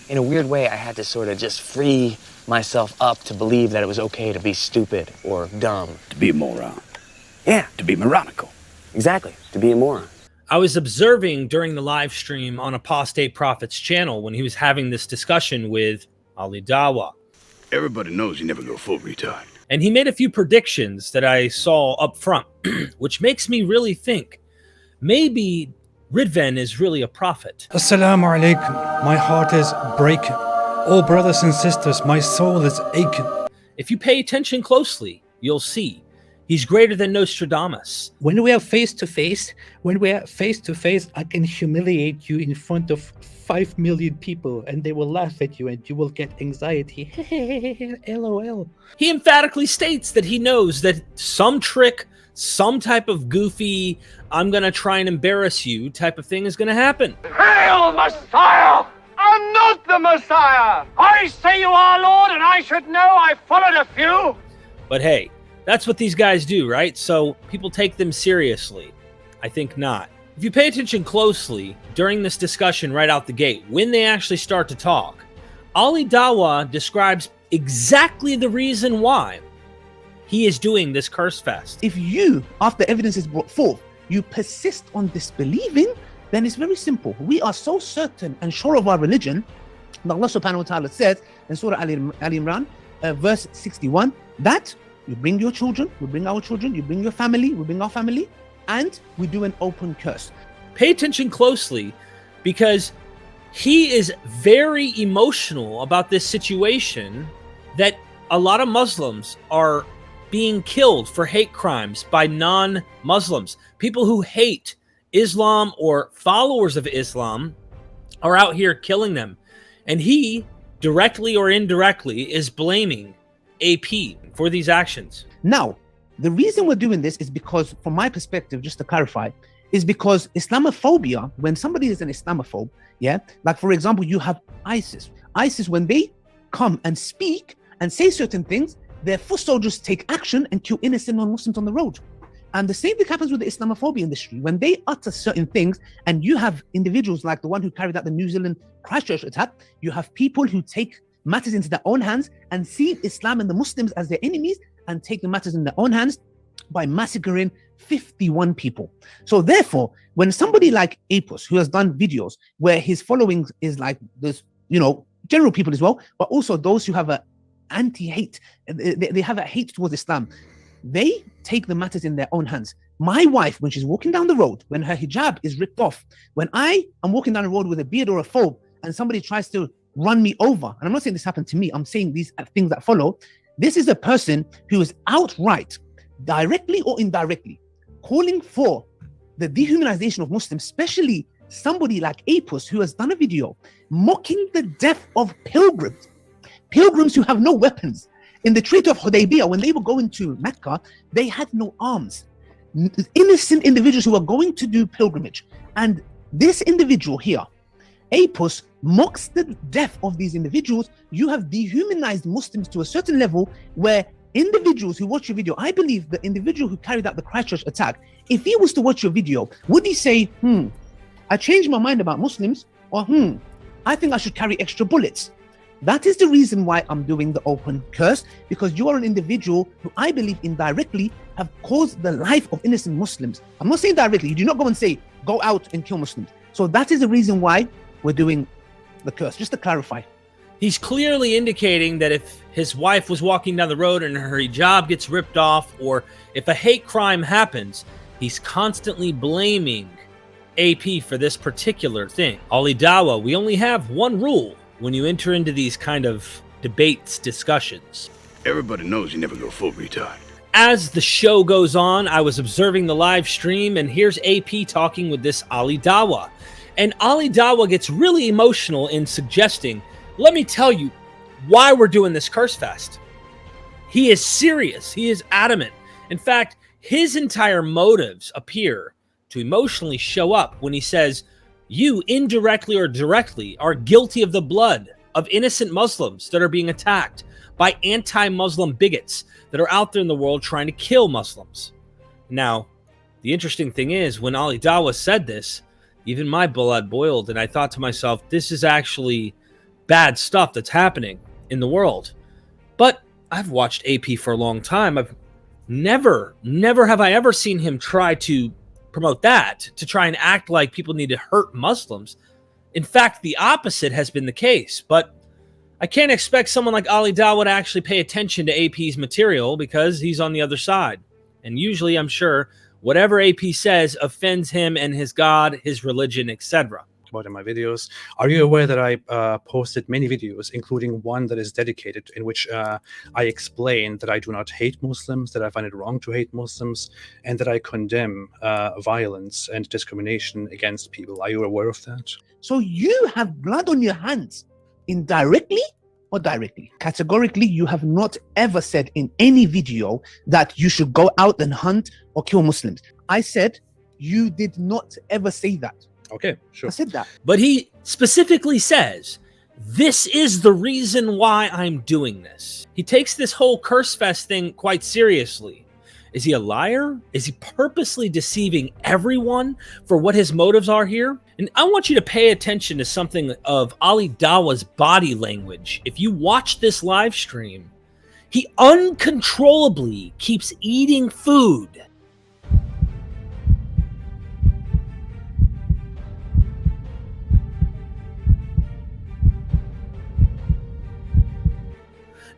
in a weird way, I had to sort of just free myself up to believe that it was okay to be stupid or dumb. To be a moron. Yeah. To be moronical. Exactly. To be a moron. I was observing during the live stream on Apostate Prophet's channel when he was having this discussion with Ali Dawah. Everybody knows you never go full retard. And he made a few predictions that I saw up front, which makes me really think maybe Ridvan is really a prophet. Assalamu alaikum. My heart is breaking. Oh, brothers and sisters, my soul is aching. If you pay attention closely, you'll see he's greater than Nostradamus. When we are face to face, I can humiliate you in front of 5 million people and they will laugh at you and you will get anxiety. LOL. He emphatically states that he knows that some trick, some type of goofy, I'm gonna try and embarrass you type of thing is gonna happen. Hail, Messiah! I'm not the Messiah! I say you are, Lord, and I should know. I followed a few. But hey, that's what these guys do, right? So people take them seriously. I think not. If you pay attention closely during this discussion right out the gate, when they actually start to talk, Ali Dawah describes exactly the reason why he is doing this curse fest. If you, after evidence is brought forth, you persist on disbelieving, then it's very simple. We are so certain and sure of our religion that Allah subhanahu wa ta'ala says in Surah Ali Imran, verse 61, that you bring your children, we bring our children, you bring your family, we bring our family, and we do an open curse. Pay attention closely because he is very emotional about this situation that a lot of Muslims are being killed for hate crimes by non-Muslims. People who hate Islam or followers of Islam are out here killing them. And he, directly or indirectly, is blaming AP for these actions. Now, the reason we're doing this is because, from my perspective, just to clarify, is because Islamophobia, when somebody is an Islamophobe, yeah, like for example, you have ISIS. ISIS, when they come and speak and say certain things, their foot soldiers take action and kill innocent non-Muslims on the road. And the same thing happens with the Islamophobia industry. When they utter certain things, and you have individuals like the one who carried out the New Zealand Christchurch attack, you have people who take matters into their own hands and see Islam and the Muslims as their enemies and take the matters in their own hands by massacring 51 people. So therefore, when somebody like Apos, who has done videos where his following is like this, you know, general people as well, but also those who have a anti-hate, they have a hate towards Islam, they take the matters in their own hands. My wife, when she's walking down the road, when her hijab is ripped off, when I am walking down the road with a beard or a phobe and somebody tries to run me over, and I'm not saying this happened to me, I'm saying these things that follow, this is a person who is outright, directly or indirectly, calling for the dehumanization of Muslims, especially somebody like Apos, who has done a video mocking the death of pilgrims who have no weapons. In the Treaty of Hudaybiyah, when they were going to Mecca, they had no arms. Innocent individuals who were going to do pilgrimage. And this individual here, Apos, mocks the death of these individuals. You have dehumanized Muslims to a certain level where individuals who watch your video, I believe the individual who carried out the Christchurch attack, if he was to watch your video, would he say, I changed my mind about Muslims, or I think I should carry extra bullets? That is the reason why I'm doing the open curse, because you are an individual who I believe indirectly have caused the life of innocent Muslims. I'm not saying directly, you do not go and say, go out and kill Muslims. So that is the reason why we're doing the curse, just to clarify. He's clearly indicating that if his wife was walking down the road and her hijab gets ripped off, or if a hate crime happens, he's constantly blaming AP for this particular thing. Ali Dawah, we only have one rule when you enter into these kind of debates, discussions. Everybody knows you never go full retard. As the show goes on, I was observing the live stream, and here's AP talking with this Ali Dawah. And Ali Dawah gets really emotional in suggesting, let me tell you why we're doing this curse fest. He is serious. He is adamant. In fact, his entire motives appear to emotionally show up when he says, you indirectly or directly are guilty of the blood of innocent Muslims that are being attacked by anti-Muslim bigots that are out there in the world trying to kill Muslims. Now, the interesting thing is, when Ali Dawah said this, even my blood boiled, and I thought to myself, this is actually bad stuff that's happening in the world. But I've watched AP for a long time. I've never have I ever seen him try to promote that, to try and act like people need to hurt Muslims. In fact, the opposite has been the case. But I can't expect someone like Ali Dawah to actually pay attention to AP's material because he's on the other side. And usually, I'm sure, whatever AP says offends him and his God, his religion, etc. About in my videos. Are you aware that I posted many videos, including one that is dedicated, in which I explain that I do not hate Muslims, that I find it wrong to hate Muslims, and that I condemn violence and discrimination against people? Are you aware of that? So you have blood on your hands, indirectly or directly. Categorically, you have not ever said in any video that you should go out and hunt or kill Muslims. I said you did not ever say that. Okay, sure. I said that. But he specifically says, this is the reason why I'm doing this. He takes this whole curse fest thing quite seriously. Is he a liar? Is he purposely deceiving everyone for what his motives are here? And I want you to pay attention to something of Ali Dawah's body language. If you watch this live stream, he uncontrollably keeps eating food.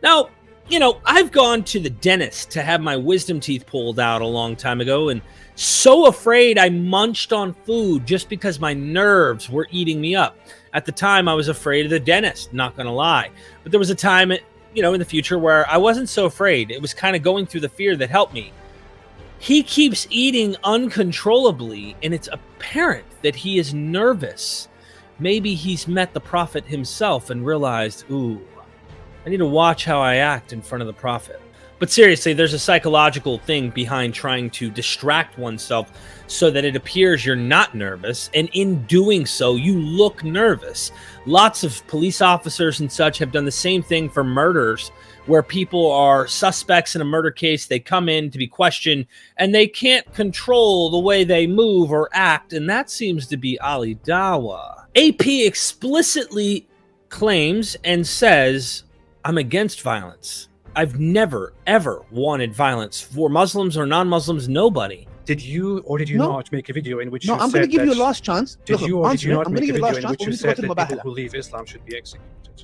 Now, you know, I've gone to the dentist to have my wisdom teeth pulled out a long time ago, and so afraid I munched on food just because my nerves were eating me up. At the time, I was afraid of the dentist, not gonna lie. But there was a time, you know, in the future where I wasn't so afraid. It was kind of going through the fear that helped me. He keeps eating uncontrollably, and it's apparent that he is nervous. Maybe he's met the Prophet himself and realized, ooh, I need to watch how I act in front of the Prophet. But seriously, there's a psychological thing behind trying to distract oneself so that it appears you're not nervous, and in doing so, you look nervous. Lots of police officers and such have done the same thing for murders, where people are suspects in a murder case, they come in to be questioned, and they can't control the way they move or act, and that seems to be Ali Dawah. AP explicitly claims and says, I'm against violence. I've never, ever wanted violence for Muslims or non-Muslims, nobody. Did you or did you not make a video in which No, you I'm said going to give you a that- last chance. Did you or did you not I'm make going a to give you a video last in which chance. you We're said going that to people Mubahala. who leave Islam should be executed?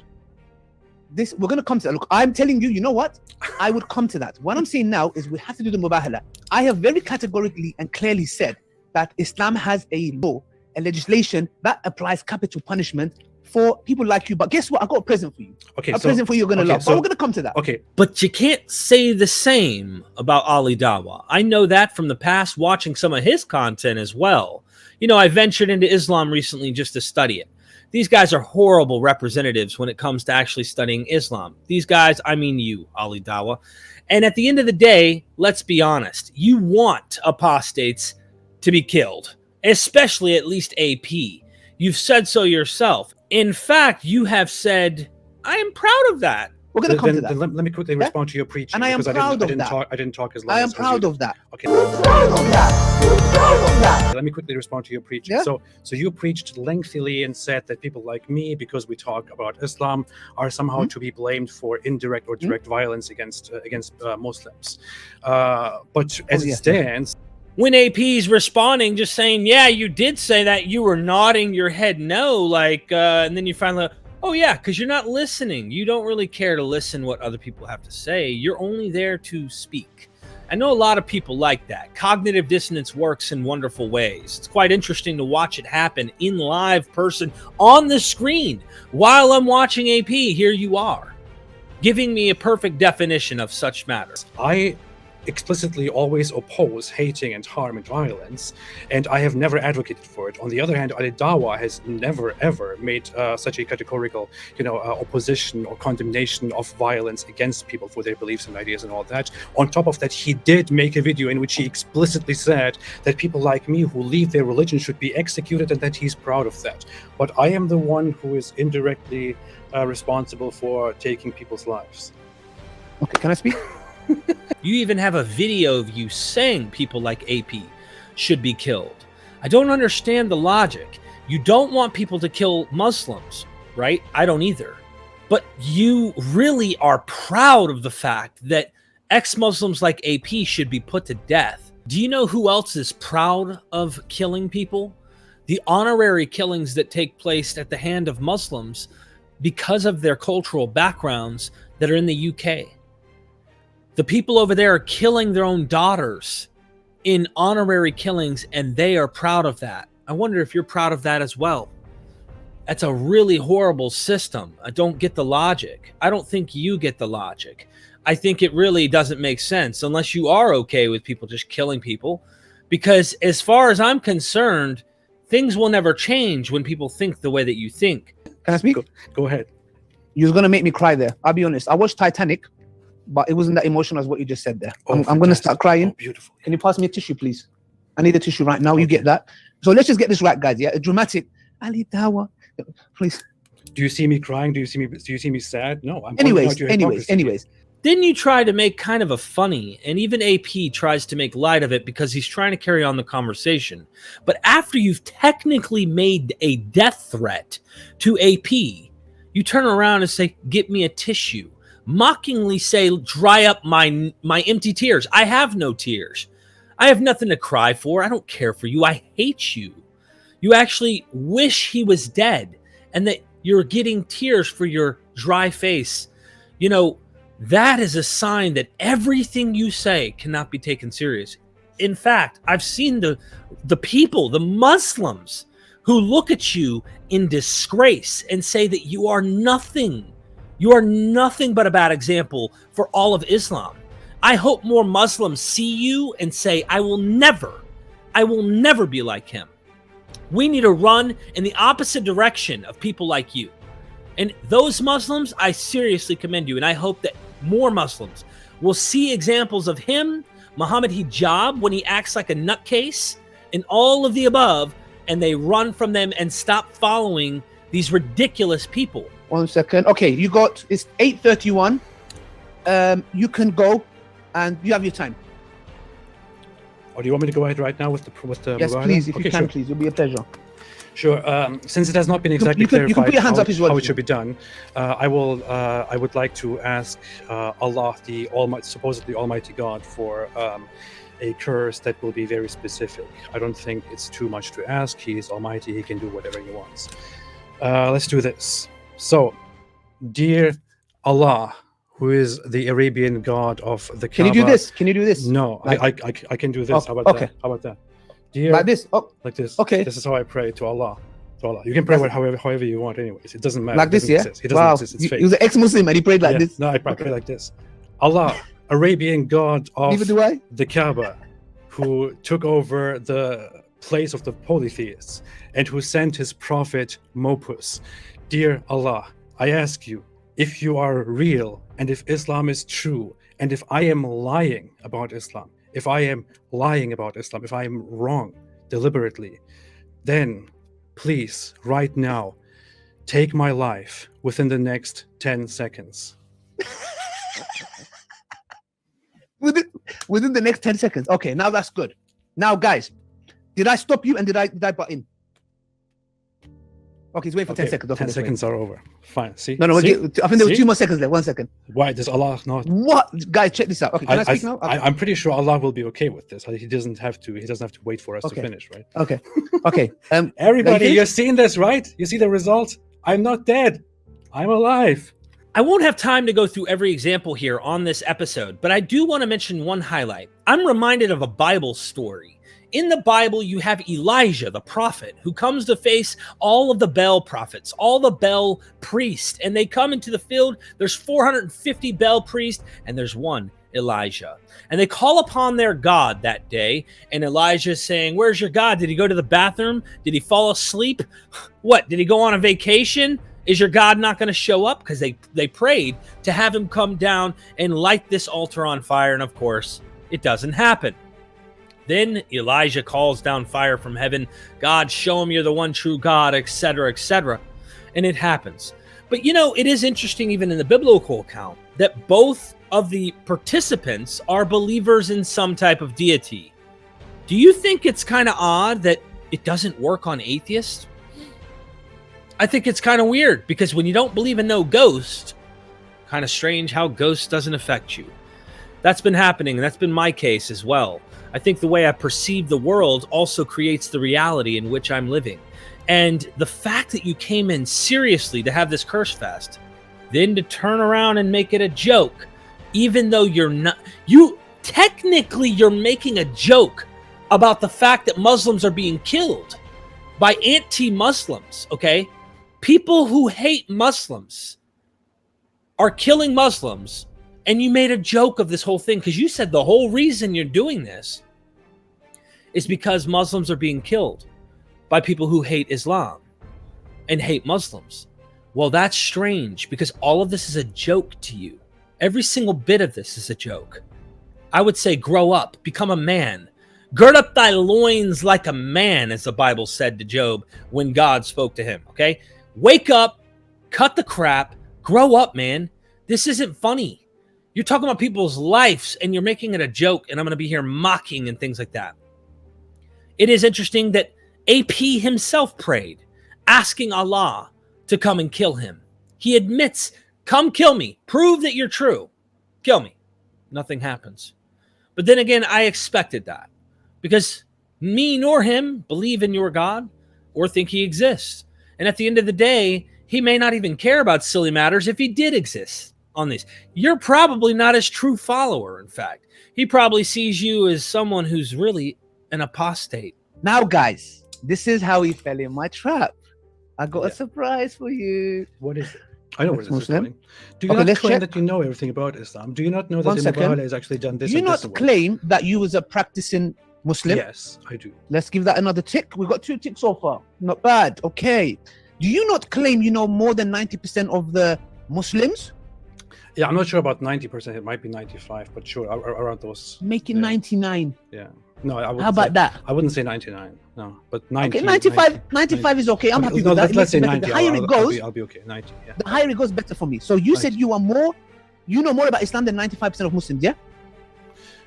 This, we're going to come to that. Look, I'm telling you, you know what? I would come to that. What I'm saying now is we have to do the Mubahala. I have very categorically and clearly said that Islam has a law, a legislation that applies capital punishment for people like you. But guess what? I got a present for you. Okay, A present for you you're going to love. But we're going to come to that. Okay, But you can't say the same about Ali Dawah. I know that from the past, watching some of his content as well. You know, I ventured into Islam recently just to study it. These guys are horrible representatives when it comes to actually studying Islam. These guys, I mean you, Ali Dawah. And at the end of the day, let's be honest, you want apostates to be killed, especially at least AP. You've said so yourself. In fact, you have said, I am proud of that. We're going to come to that. then let me quickly respond to your preaching. And I am because proud of I that. didn't talk as long I am as proud you. of that. Okay. Proud of that. Let me quickly respond to your preaching. Yeah. So you preached lengthily and said that people like me, because we talk about Islam, are somehow to be blamed for indirect or direct violence against Muslims. But as it stands, When AP's responding, just saying, yeah, you did say that, you were nodding your head no, like, and then you finally, oh yeah, because you're not listening. You don't really care to listen what other people have to say. You're only there to speak. I know a lot of people like that. Cognitive dissonance works in wonderful ways. It's quite interesting to watch it happen in live person on the screen. While I'm watching AP, here you are, giving me a perfect definition of such matters. I explicitly always oppose hating and harm and violence, and I have never advocated for it. On the other hand, Ali Dawah has never ever made such a categorical, opposition or condemnation of violence against people for their beliefs and ideas and all that. On top of that, he did make a video in which he explicitly said that people like me who leave their religion should be executed, and that he's proud of that. But I am the one who is indirectly responsible for taking people's lives. Okay, can I speak? You even have a video of you saying people like AP should be killed. I don't understand the logic. You don't want people to kill Muslims. right? I don't either. But you really are proud of the fact that ex-Muslims like AP should be put to death. Do you know who else is proud of killing people? The honorary killings that take place at the hand of Muslims because of their cultural backgrounds that are in the UK. The people over there are killing their own daughters in honorary killings, and they are proud of that. I wonder if you're proud of that as well. That's a really horrible system. I don't get the logic. I don't think you get the logic. I think it really doesn't make sense unless you are okay with people just killing people. Because as far as I'm concerned, things will never change when people think the way that you think. Can I speak? Go ahead. You're gonna make me cry there. I'll be honest. I watched Titanic, but it wasn't that emotional as what you just said there. I'm gonna start crying. Oh, beautiful. Can you pass me a tissue, please? I need a tissue right now. You get that? So let's just get this right, guys. Yeah, a dramatic Ali Dawah, please. Do you see me crying? Do you see me sad? No. I'm pointing out your hypocrisy. Anyways. Didn't you try to make kind of a funny, and even AP tries to make light of it because he's trying to carry on the conversation. But after you've technically made a death threat to AP, you turn around and say, "Get me a tissue." Mockingly say, "Dry up my empty tears." I have no tears. I have nothing to cry for. I don't care for you. I hate you. You actually wish he was dead, and that you're getting tears for your dry face. You know, that is a sign that everything you say cannot be taken serious. In fact, I've seen the people, the Muslims, who look at you in disgrace and say that you are nothing. You are nothing but a bad example for all of Islam. I hope more Muslims see you and say, I will never be like him. We need to run in the opposite direction of people like you. And those Muslims, I seriously commend you. And I hope that more Muslims will see examples of him, Muhammad Hijab, when he acts like a nutcase, and all of the above, and they run from them and stop following these ridiculous people. 1 second. Okay, it's 8:31. You can go, and you have your time. Or do you want me to go ahead right now with the Yes, Mubarak? please, if you Okay, can, sure. please. It'll be a pleasure. Sure. Since it has not been exactly you can clarified put your hands up as well, how it if you should be done, I would like to ask Allah, the supposedly Almighty God, for a curse that will be very specific. I don't think it's too much to ask. He is Almighty. He can do whatever he wants. Let's do this. So, dear Allah, who is the Arabian god of the Kaaba. Can you do this? Can you do this? No, I can do this. Oh, How about okay. that? How about that? Dear, Like this? Oh, like this. Okay. This is how I pray to Allah. To Allah. You can pray however you want. Anyways, it doesn't matter. like It this, doesn't yeah? exist. It doesn't Wow. exist. It's fake. He was an ex-Muslim and he prayed like Yeah. this. No, I pray like this. Allah, Arabian god of Neither do I. the Kaaba, who took over the place of the polytheists and who sent his prophet Mopus. Dear Allah, I ask you, if you are real and if Islam is true, and if I am lying about Islam, if I am wrong deliberately, then please, right now, take my life within the next 10 seconds. Within the next 10 seconds. Okay, now that's good. Now, guys, did I stop you and did I butt in? Okay, he's waiting for 10 seconds. Okay, 10 let's wait. seconds are over. Fine. See? No, See? I think there was See? 2 more seconds left. 1 second. Why does Allah not? What? Guys, check this out. Okay, can I speak now? Okay. I'm pretty sure Allah will be okay with this. He doesn't have to wait for us to Okay. finish, right? Okay. Okay. Everybody, you you're seeing this, right? You see the result? I'm not dead. I'm alive. I won't have time to go through every example here on this episode, but I do want to mention one highlight. I'm reminded of a Bible story. In the Bible, you have Elijah, the prophet, who comes to face all of the Baal prophets, all the Baal priests, and they come into the field. There's 450 Baal priests, and there's one Elijah. And they call upon their God that day, and Elijah is saying, "Where's your God? Did he go to the bathroom? Did he fall asleep? What, did he go on a vacation? Is your God not going to show up?" Because they prayed to have him come down and light this altar on fire, and of course, it doesn't happen. Then Elijah calls down fire from heaven. "God, show him you're the one true God," etc., etc. And it happens. But you know, it is interesting, even in the biblical account, that both of the participants are believers in some type of deity. Do you think it's kind of odd that it doesn't work on atheists? I think it's kind of weird because when you don't believe in no ghost, kind of strange how ghost doesn't affect you. That's been happening, and that's been my case as well. I think the way I perceive the world also creates the reality in which I'm living. And the fact that you came in seriously to have this curse fest, then to turn around and make it a joke, even though you're not, technically you're making a joke about the fact that Muslims are being killed by anti-Muslims, okay? People who hate Muslims are killing Muslims, and you made a joke of this whole thing because you said the whole reason you're doing this is because Muslims are being killed by people who hate Islam and hate Muslims. Well, that's strange because all of this is a joke to you. Every single bit of this is a joke. I would say grow up, become a man. Gird up thy loins like a man, as the Bible said to Job when God spoke to him, okay? Wake up, cut the crap, grow up, man. This isn't funny. You're talking about people's lives and you're making it a joke, and I'm going to be here mocking and things like that. It is interesting that AP himself prayed, asking Allah to come and kill him. He admits, come kill me. Prove that you're true. Kill me. Nothing happens. But then again, I expected that because me nor him believe in your God or think he exists. And at the end of the day, he may not even care about silly matters if he did exist on these. You're probably not his true follower, in fact. He probably sees you as someone who's really an apostate. Now, guys, this is how he fell in my trap. I got a surprise for you. What is it? I know where this is Muslim. going. Do you Okay, not let's claim check. that you know everything about Islam? Do you not know that One Ibn second. Mubarak has actually done this? Do you and not this and what? claim that you was a practicing Muslim? Yes, I do. Let's give that another tick. We've got 2 ticks so far. Not bad. Okay. Do you not claim you know more than 90% of the Muslims? Yeah, I'm not sure about 90%. It might be 95, but sure, around those. Make it Yeah. 99. Yeah. No, I wouldn't. How about say, that? I wouldn't say 99. No, but 90. Okay, 95. 95 is okay. I'm happy no, with that. It let's makes say it better. 90. The higher it goes, I'll be okay. 90. Yeah. the higher it goes, better for me. So you said you are more, you know more about Islam than 95% of Muslims, yeah?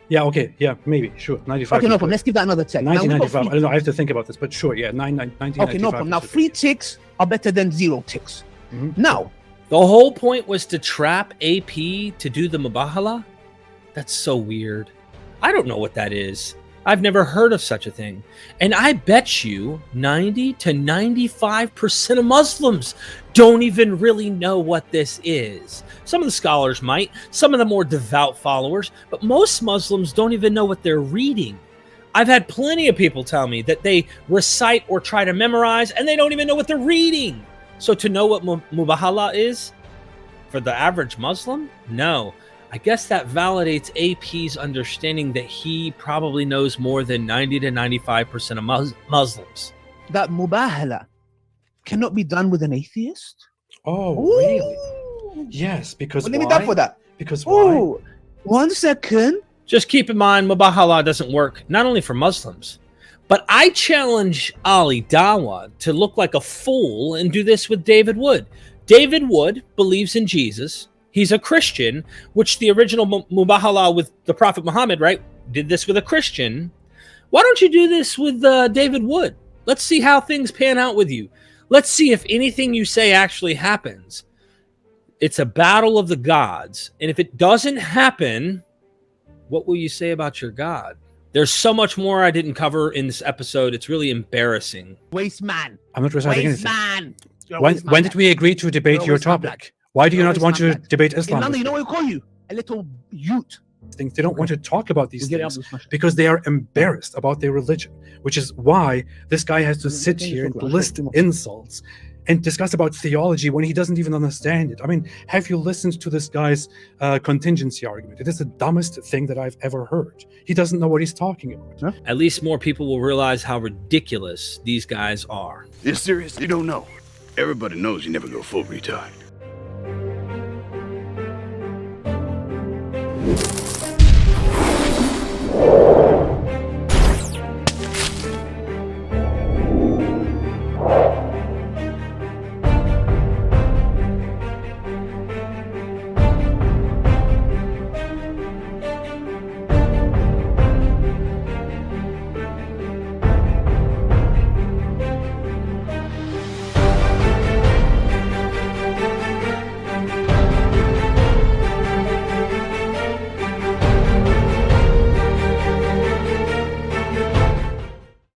Yeah. Okay. Yeah. Maybe. Sure. 95. Okay, no problem. Let's give that another check. 90, Now, we've got 95. I three- don't know. I have to think about this, but sure. Yeah. 90, Okay, 95 no problem. Now, is 3 okay. ticks are better than 0 ticks. Mhm. Now, The whole point was to trap AP to do the mubahala? That's so weird. I don't know what that is. I've never heard of such a thing. And I bet you 90 to 95% of Muslims don't even really know what this is. Some of the scholars might, some of the more devout followers, but most Muslims don't even know what they're reading. I've had plenty of people tell me that they recite or try to memorize and they don't even know what they're reading. So to know what mubahala is for the average Muslim? No. I guess that validates AP's understanding that he probably knows more than 90 to 95% of Muslims. that mubahala cannot be done with an atheist? Oh, really? Ooh. Yes, because Well, let me why? down for that. Because why? Oh, 1 second. Just keep in mind, mubahala doesn't work not only for Muslims, but I challenge Ali Dawah to look like a fool and do this with David Wood. David Wood believes in Jesus. He's a Christian, which the original mubahala with the Prophet Muhammad, right, did this with a Christian. Why don't you do this with David Wood? Let's see how things pan out with you. Let's see if anything you say actually happens. It's a battle of the gods. And if it doesn't happen, what will you say about your God? There's so much more I didn't cover in this episode. It's really embarrassing. Waste man. I'm not reciting Waste anything. man. You're a When, waste man, when lad. did we agree to debate You're your always my topic? Why do you You're not always want my to lad. debate In Islam? London, you with know me? what we call you? A little Ute. Things. They don't want to talk about these We get it up things with smash. because they are embarrassed about their religion, which is why this guy has to sit here and list insults and discuss about theology when he doesn't even understand it. I mean, have you listened to this guy's contingency argument? It is the dumbest thing that I've ever heard. He doesn't know what he's talking about. At least more people will realize how ridiculous these guys are. You're serious? You don't know. Everybody knows you never go full retard.